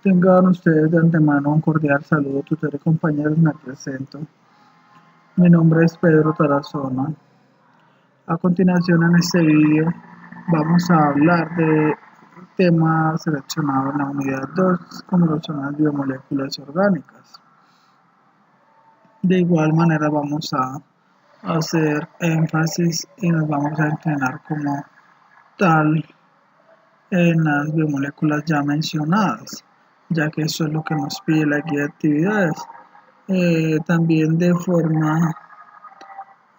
Tengan ustedes de antemano un cordial saludo, tutores y compañeros, me presento. Mi nombre es Pedro Tarazona. A continuación en este vídeo vamos a hablar de temas seleccionados en la unidad 2, como lo son las biomoléculas orgánicas. De igual manera vamos a hacer énfasis y nos vamos a entrenar como tal en las biomoléculas ya mencionadas, ya que eso es lo que nos pide la guía de actividades. También de forma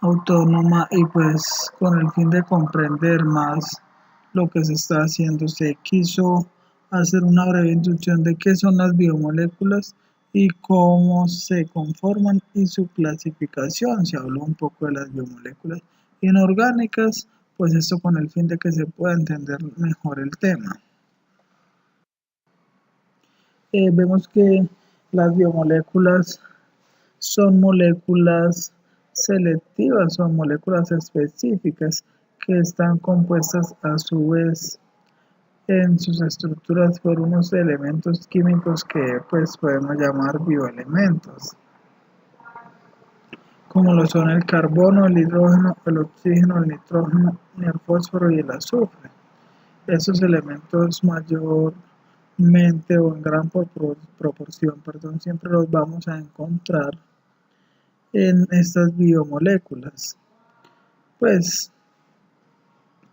autónoma y pues con el fin de comprender más lo que se está haciendo, se quiso hacer una breve introducción de qué son las biomoléculas y cómo se conforman y su clasificación. Se habló un poco de las biomoléculas inorgánicas, pues esto con el fin de que se pueda entender mejor el tema. Vemos que las biomoléculas son moléculas selectivas, son moléculas específicas que están compuestas a su vez en sus estructuras por unos elementos químicos que pues podemos llamar bioelementos, como lo son el carbono, el hidrógeno, el oxígeno, el nitrógeno, el fósforo y el azufre. Esos elementos mayormente o en gran proporción, siempre los vamos a encontrar en estas biomoléculas. Pues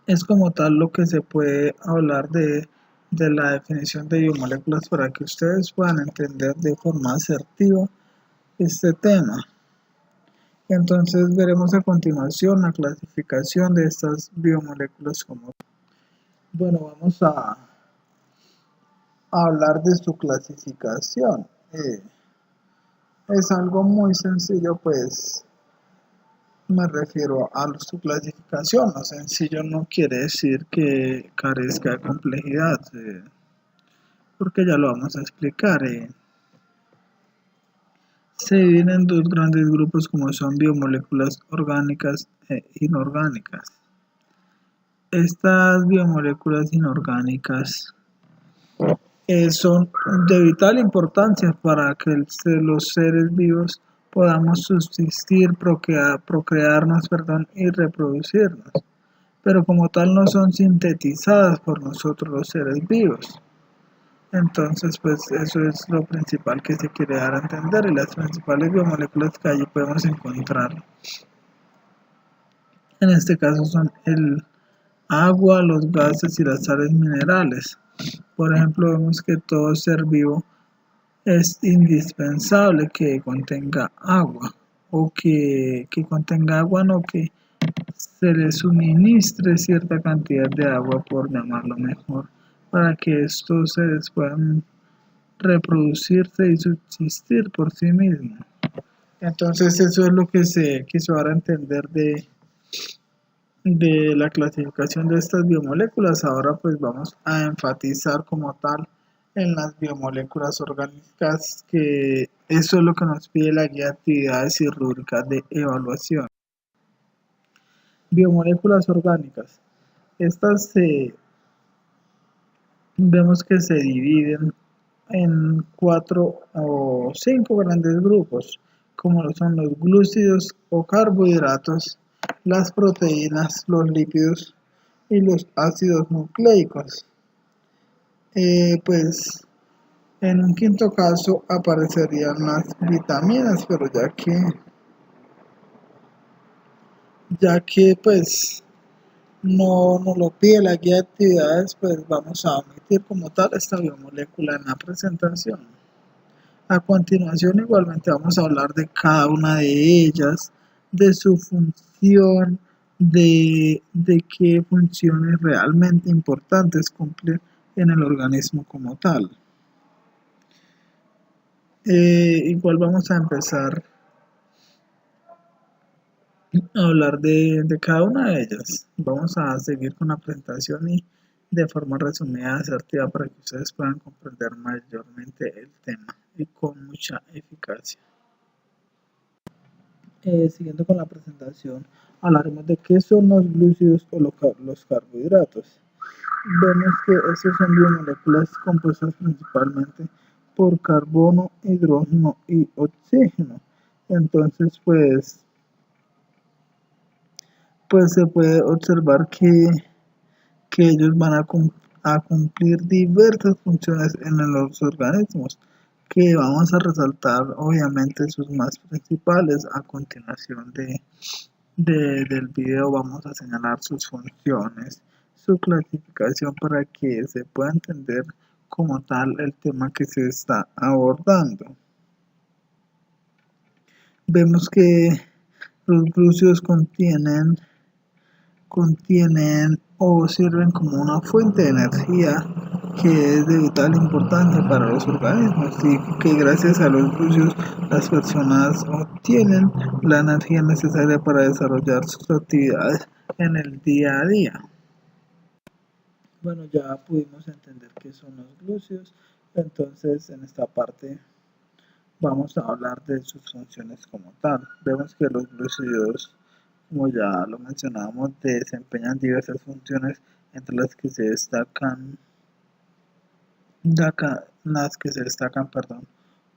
es como tal lo que se puede hablar de la definición de biomoléculas para que ustedes puedan entender de forma asertiva este tema. Entonces veremos a continuación la clasificación de estas biomoléculas como. Bueno, vamos a hablar de su clasificación. Es algo muy sencillo, pues me refiero a su clasificación. Lo sencillo no quiere decir que carezca de complejidad, porque ya lo vamos a explicar. Se dividen en dos grandes grupos como son biomoléculas orgánicas e inorgánicas. Estas biomoléculas inorgánicas son de vital importancia para que los seres vivos podamos subsistir, procrearnos, y reproducirnos, pero como tal no son sintetizadas por nosotros los seres vivos. Entonces, pues eso es lo principal que se quiere dar a entender, y las principales biomoléculas que allí podemos encontrar en este caso son el agua, los gases y las sales minerales. Por ejemplo, vemos que todo ser vivo es indispensable que contenga agua, o que contenga agua, no que se le suministre cierta cantidad de agua, por llamarlo mejor, para que estos seres puedan reproducirse y subsistir por sí mismos. Entonces eso es lo que se quiso dar a entender de la clasificación de estas biomoléculas. Ahora pues vamos a enfatizar como tal en las biomoléculas orgánicas, que eso es lo que nos pide la guía de actividades y rúbricas de evaluación. Biomoléculas orgánicas. Estas vemos que se dividen en 4 o 5 grandes grupos, como lo son los glúcidos o carbohidratos, las proteínas, los lípidos y los ácidos nucleicos. Pues en un quinto caso aparecerían las vitaminas, pero ya que pues no nos lo pide la guía de actividades, pues vamos a omitir como tal esta biomolécula en la presentación. A continuación igualmente vamos a hablar de cada una de ellas, de su función, de qué funciones realmente importantes cumplen en el organismo como tal. Igual vamos a empezar a hablar de cada una de ellas. Vamos a seguir con la presentación y de forma resumida y asertiva para que ustedes puedan comprender mayormente el tema y con mucha eficacia. Siguiendo con la presentación, hablaremos de qué son los glúcidos o los carbohidratos. Vemos que estas son biomoléculas compuestas principalmente por carbono, hidrógeno y oxígeno. Entonces, pues se puede observar que ellos van a cumplir diversas funciones en los organismos, que vamos a resaltar obviamente sus más principales. A continuación del video vamos a señalar sus funciones, su clasificación para que se pueda entender como tal el tema que se está abordando. Vemos que los glúcidos contienen o sirven como una fuente de energía que es de vital importancia para los organismos y que gracias a los glúcidos las personas obtienen la energía necesaria para desarrollar sus actividades en el día a día. Bueno, ya pudimos entender qué son los glúcidos, entonces en esta parte vamos a hablar de sus funciones como tal. Vemos que los glúcidos, como ya lo mencionábamos, desempeñan diversas funciones entre las que se destacan,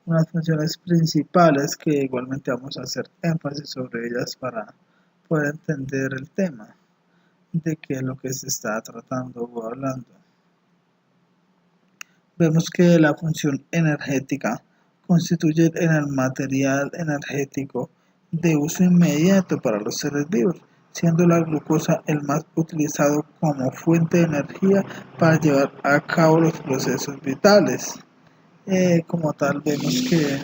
unas funciones principales que igualmente vamos a hacer énfasis sobre ellas para poder entender el tema de qué es lo que se está tratando o hablando. Vemos que la función energética constituye en el material energético de uso inmediato para los seres vivos, siendo la glucosa el más utilizado como fuente de energía para llevar a cabo los procesos vitales. Como tal, vemos que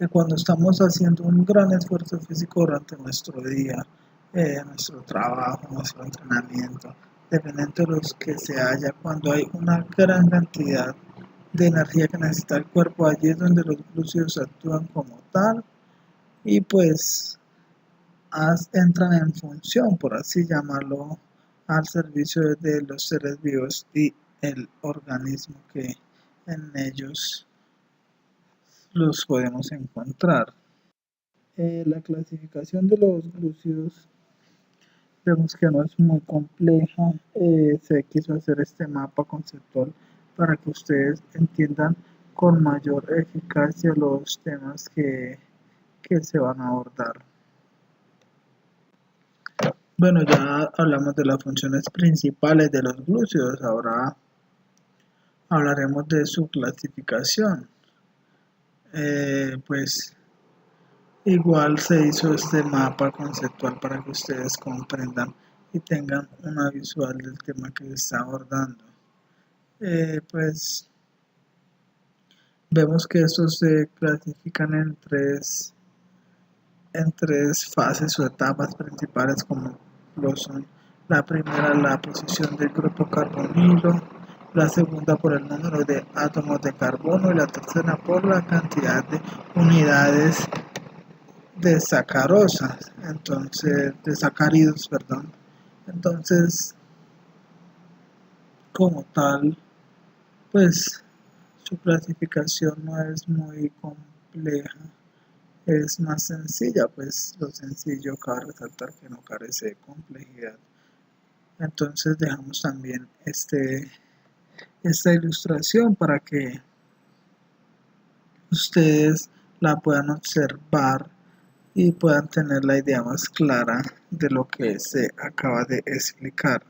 cuando estamos haciendo un gran esfuerzo físico durante nuestro día, nuestro trabajo, nuestro entrenamiento, dependiendo de los que se haya, cuando hay una gran cantidad de energía que necesita el cuerpo, allí es donde los glúcidos actúan como tal y pues entran en función, por así llamarlo, al servicio de los seres vivos y el organismo que en ellos los podemos encontrar. La clasificación de los glúcidos vemos que no es muy compleja. Se quiso hacer este mapa conceptual para que ustedes entiendan con mayor eficacia los temas que se van a abordar. Bueno, ya hablamos de las funciones principales de los glúcidos, ahora hablaremos de su clasificación. Pues igual se hizo este mapa conceptual para que ustedes comprendan y tengan una visual del tema que se está abordando. Pues vemos que estos se clasifican en tres fases o etapas principales, como lo son la primera, la posición del grupo carbonilo, la segunda por el número de átomos de carbono y la tercera por la cantidad de unidades de sacarosa, entonces de sacáridos, perdón. Entonces, como tal, pues su clasificación no es muy compleja, es más sencilla, pues lo sencillo cabe resaltar que no carece de complejidad. Entonces dejamos también esta ilustración para que ustedes la puedan observar y puedan tener la idea más clara de lo que se acaba de explicar.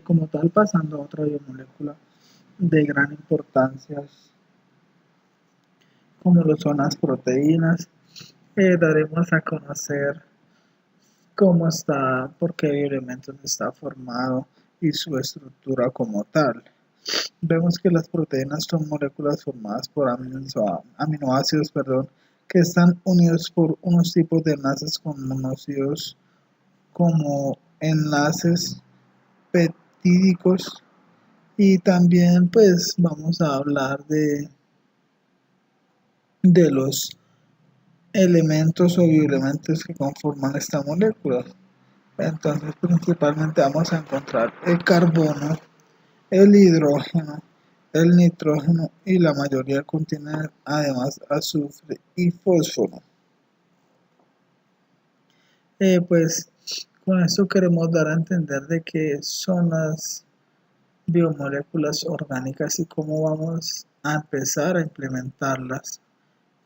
Como tal, pasando a otra biomolécula de gran importancia, como lo son las proteínas, daremos a conocer cómo está, por qué elementos está formado y su estructura como tal. Vemos que las proteínas son moléculas formadas por aminoácidos, que están unidos por unos tipos de enlaces conocidos como enlaces peptídicos, y también pues vamos a hablar de los elementos o bioelementos que conforman esta molécula. Entonces principalmente vamos a encontrar el carbono, el hidrógeno, el nitrógeno y la mayoría contienen además azufre y fósforo. Pues Con esto queremos dar a entender de qué son las biomoléculas orgánicas y cómo vamos a empezar a implementarlas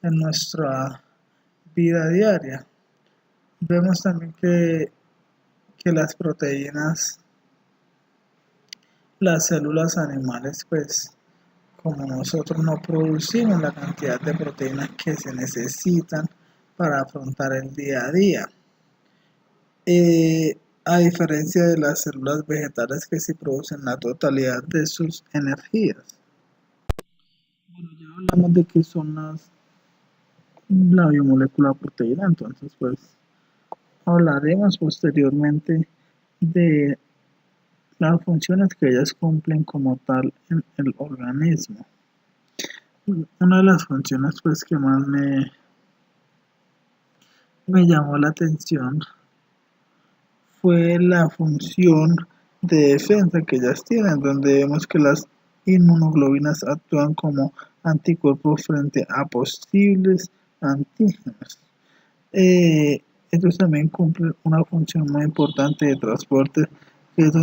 en nuestra vida diaria. Vemos también que las proteínas, las células animales, pues como nosotros no producimos la cantidad de proteínas que se necesitan para afrontar el día a día. A diferencia de las células vegetales que sí producen la totalidad de sus energías. Bueno, ya hablamos de qué son la biomolécula proteína, entonces pues hablaremos posteriormente de las funciones que ellas cumplen como tal en el organismo. Una de las funciones pues que más me llamó la atención fue la función de defensa que ellas tienen, donde vemos que las inmunoglobinas actúan como anticuerpos frente a posibles antígenos. Estos también cumplen una función muy importante de transporte, que es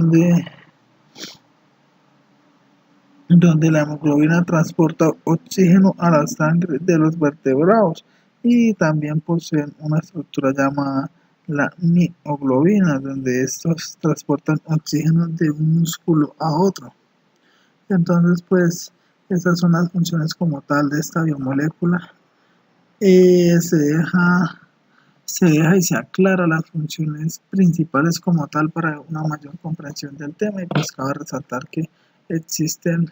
donde la hemoglobina transporta oxígeno a la sangre de los vertebrados y también poseen una estructura llamada la mioglobina, donde estos transportan oxígeno de un músculo a otro. Entonces, pues, esas son las funciones como tal de esta biomolécula. Se deja y se aclara las funciones principales como tal para una mayor comprensión del tema y pues cabe resaltar que existen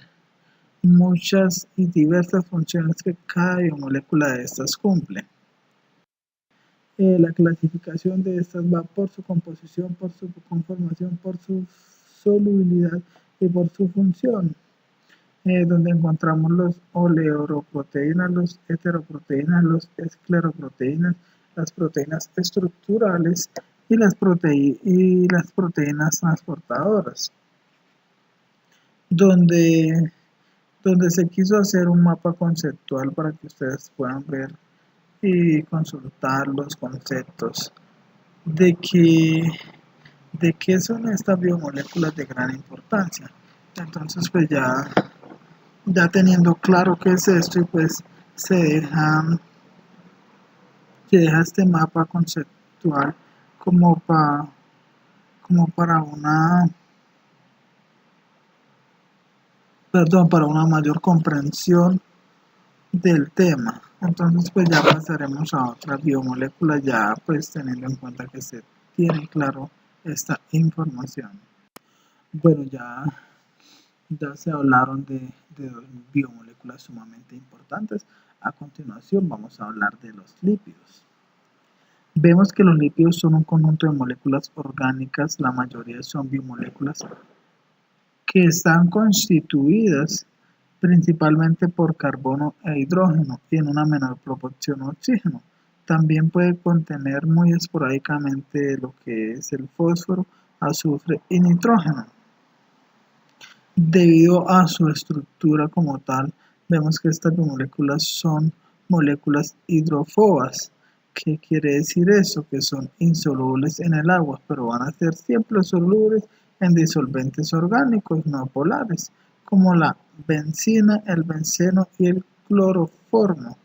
muchas y diversas funciones que cada biomolécula de estas cumple. La clasificación de estas va por su composición, por su conformación, por su solubilidad y por su función, donde encontramos los oleoproteínas, los heteroproteínas, los escleroproteínas, las proteínas estructurales y las proteínas transportadoras, donde se quiso hacer un mapa conceptual para que ustedes puedan ver y consultar los conceptos de qué son estas biomoléculas de gran importancia. Entonces, pues ya teniendo claro qué es esto, y pues se deja este mapa conceptual como para una mayor comprensión del tema. Entonces pues ya pasaremos a otra biomolécula, ya pues teniendo en cuenta que se tiene claro esta información. Bueno, ya se hablaron de dos biomoléculas sumamente importantes. A continuación vamos a hablar de los lípidos. Vemos que los lípidos son un conjunto de moléculas orgánicas, la mayoría son biomoléculas que están constituidas principalmente por carbono e hidrógeno y en una menor proporción oxígeno. También puede contener muy esporádicamente lo que es el fósforo, azufre y nitrógeno. Debido a su estructura como tal, vemos que estas moléculas son moléculas hidrofobas. ¿Qué quiere decir eso? Que son insolubles en el agua, pero van a ser siempre solubles en disolventes orgánicos no polares, como la bencina, el benceno y el cloroformo,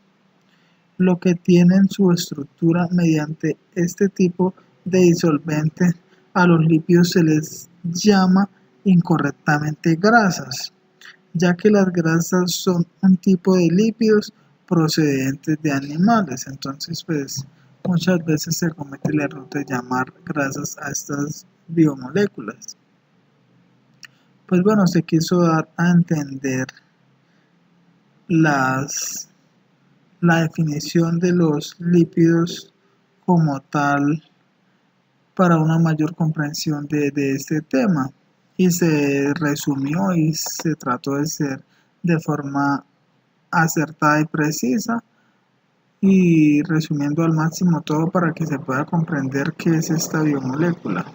lo que tienen su estructura mediante este tipo de disolventes. A los lípidos se les llama incorrectamente grasas, ya que las grasas son un tipo de lípidos procedentes de animales. Entonces, pues muchas veces se comete el error de llamar grasas a estas biomoléculas. Pues bueno, se quiso dar a entender la definición de los lípidos como tal para una mayor comprensión de este tema, y se resumió y se trató de ser de forma acertada y precisa, y resumiendo al máximo todo para que se pueda comprender qué es esta biomolécula.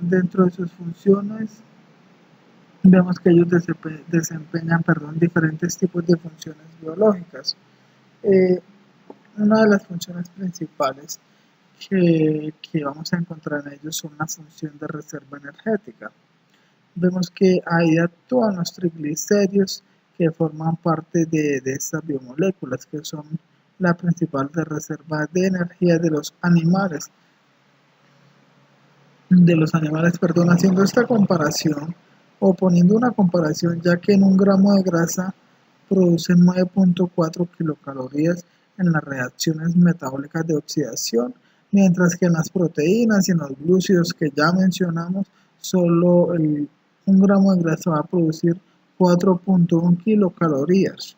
Dentro de sus funciones vemos que ellos desempeñan diferentes tipos de funciones biológicas. Una de las funciones principales que vamos a encontrar en ellos son una función de reserva energética. Vemos que ahí actúan los triglicéridos que forman parte de estas biomoléculas, que son la principal de reserva de energía de los animales, perdón, haciendo esta comparación o poniendo una comparación, ya que en un gramo de grasa producen 9.4 kilocalorías en las reacciones metabólicas de oxidación, mientras que en las proteínas y en los glúcidos que ya mencionamos, solo un gramo de grasa va a producir 4.1 kilocalorías.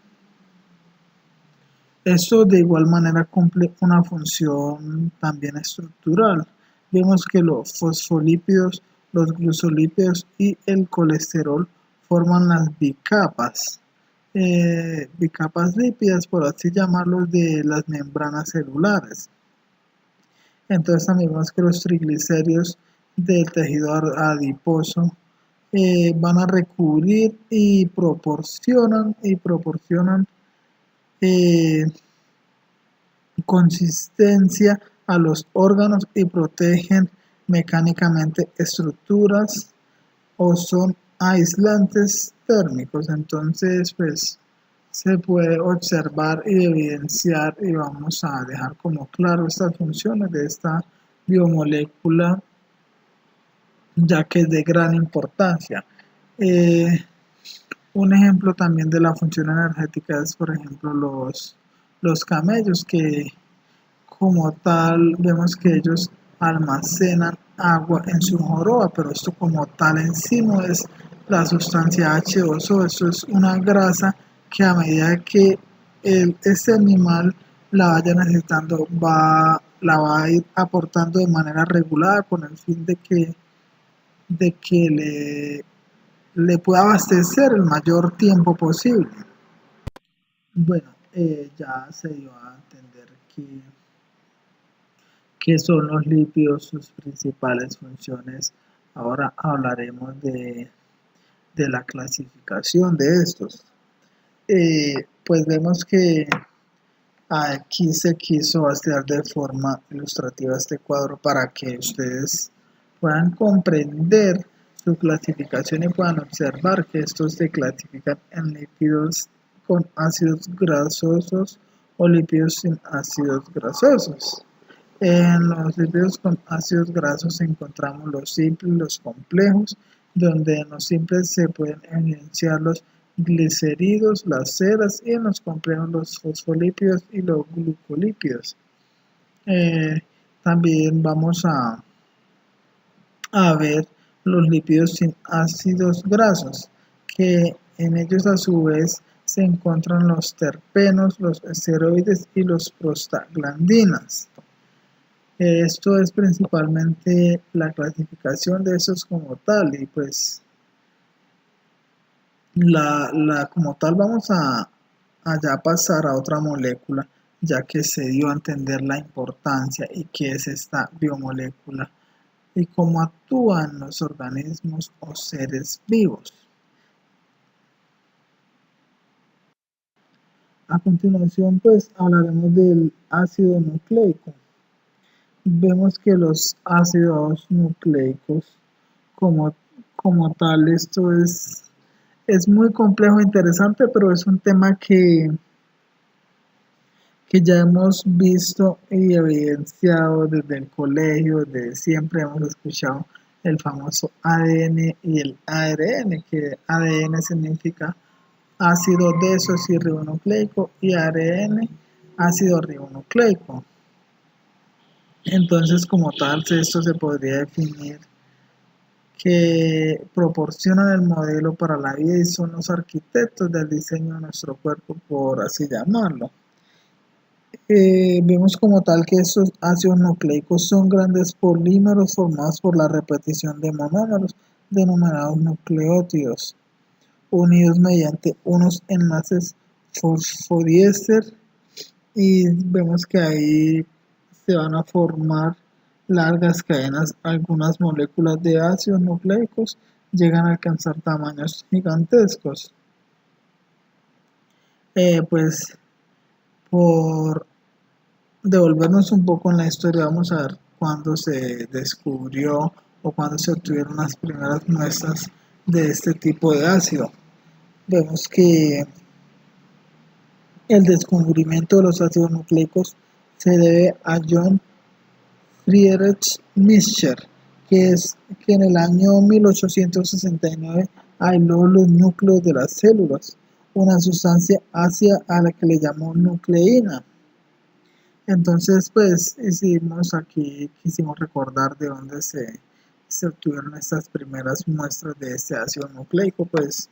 Esto de igual manera cumple una función también estructural. Vemos que los fosfolípidos, los glucolípidos y el colesterol forman las bicapas lípidas, por así llamarlos, de las membranas celulares. Entonces también vemos que los triglicéridos del tejido adiposo van a recubrir y proporcionan eh, consistencia a los órganos y protegen mecánicamente estructuras o son aislantes térmicos. Entonces, pues se puede observar y evidenciar y vamos a dejar como claro estas funciones de esta biomolécula, ya que es de gran importancia. Un ejemplo también de la función energética es, por ejemplo, los camellos, que como tal vemos que ellos almacenan agua en su joroba, pero esto como tal en sí no es la sustancia H2O, esto es una grasa que a medida que este animal la vaya necesitando, la va a ir aportando de manera regulada con el fin de que le pueda abastecer el mayor tiempo posible. Bueno, ya se dio a entender qué son los lípidos, sus principales funciones. Ahora hablaremos de la clasificación de estos. Pues vemos que aquí se quiso hacer de forma ilustrativa este cuadro para que ustedes puedan comprender su clasificación y puedan observar que estos se clasifican en lípidos con ácidos grasosos o lípidos sin ácidos grasosos. En los lípidos con ácidos grasos encontramos los simples y los complejos, donde en los simples se pueden evidenciar los glicéridos, las ceras, y en los complejos los fosfolípidos y los glucolípidos. También vamos a ver los lípidos sin ácidos grasos, que en ellos a su vez se encuentran los terpenos, los esteroides y los prostaglandinas. Esto es principalmente la clasificación de estos como tal, y pues como tal vamos a ya pasar a otra molécula, ya que se dio a entender la importancia y qué es esta biomolécula y cómo actúan los organismos o seres vivos. A continuación, pues hablaremos del ácido nucleico. Vemos que los ácidos nucleicos como tal, esto es muy complejo e interesante, pero es un tema que ya hemos visto y evidenciado desde el colegio, desde siempre hemos escuchado el famoso ADN y el ARN, que ADN significa ácido desoxirribonucleico y ARN ácido ribonucleico. Entonces, como tal, esto se podría definir que proporcionan el modelo para la vida y son los arquitectos del diseño de nuestro cuerpo, por así llamarlo. Vemos como tal que estos ácidos nucleicos son grandes polímeros formados por la repetición de monómeros denominados nucleótidos, unidos mediante unos enlaces fosfodiéster, y vemos que ahí se van a formar largas cadenas. Algunas moléculas de ácidos nucleicos llegan a alcanzar tamaños gigantescos. Pues por devolvernos un poco en la historia, vamos a ver cuándo se descubrió o cuándo se obtuvieron las primeras muestras de este tipo de ácido. Vemos que el descubrimiento de los ácidos nucleicos se debe a John Friedrich Miescher, que en el año 1869 aisló los núcleos de las células, una sustancia ácida a la que le llamó nucleína. Entonces, pues, quisimos recordar de dónde se obtuvieron estas primeras muestras de este ácido nucleico, pues,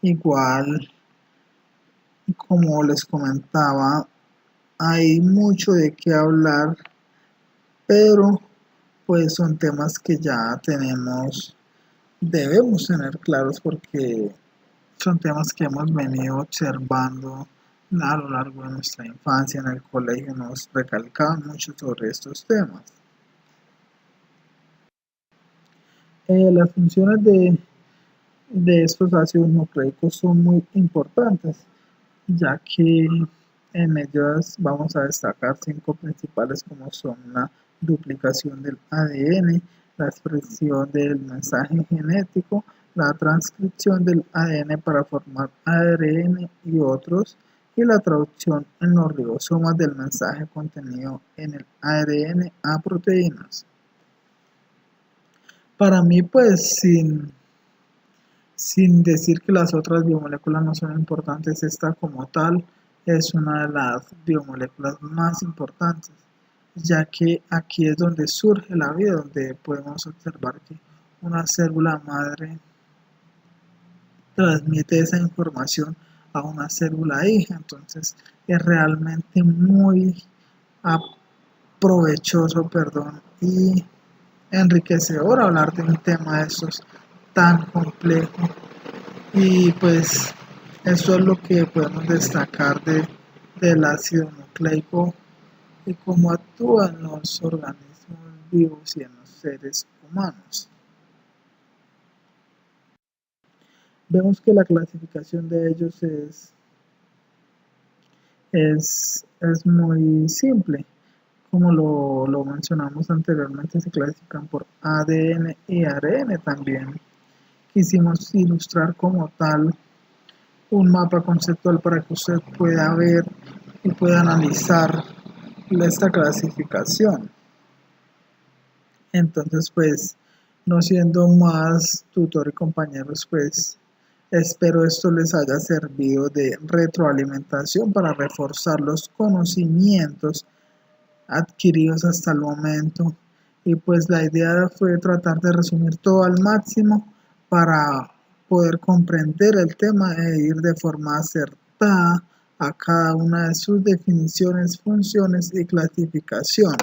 igual, como les comentaba, hay mucho de qué hablar, pero, pues, son temas que ya debemos tener claros porque son temas que hemos venido observando a lo largo de nuestra infancia. En el colegio nos recalcaban mucho sobre estos temas. Las funciones de estos ácidos nucleicos son muy importantes, ya que en ellas vamos a destacar 5 principales, como son la duplicación del ADN, la expresión del mensaje genético, la transcripción del ADN para formar ARN y otros, y la traducción en los ribosomas del mensaje contenido en el ARN a proteínas. Para mí, pues, sin decir que las otras biomoléculas no son importantes, esta como tal es una de las biomoléculas más importantes, ya que aquí es donde surge la vida, donde podemos observar que una célula madre transmite esa información a una célula hija. Entonces es realmente muy provechoso, y enriquecedor hablar de un tema de estos tan complejo. Y pues eso es lo que podemos destacar del ácido nucleico y cómo actúa en los organismos vivos y en los seres humanos. Vemos que la clasificación de ellos es muy simple. Como lo mencionamos anteriormente, se clasifican por ADN y ARN. También quisimos ilustrar como tal un mapa conceptual para que usted pueda ver y pueda analizar esta clasificación. Entonces, pues, no siendo más tutor y compañeros, pues, espero esto les haya servido de retroalimentación para reforzar los conocimientos adquiridos hasta el momento. Y pues la idea fue tratar de resumir todo al máximo para poder comprender el tema e ir de forma acertada a cada una de sus definiciones, funciones y clasificación.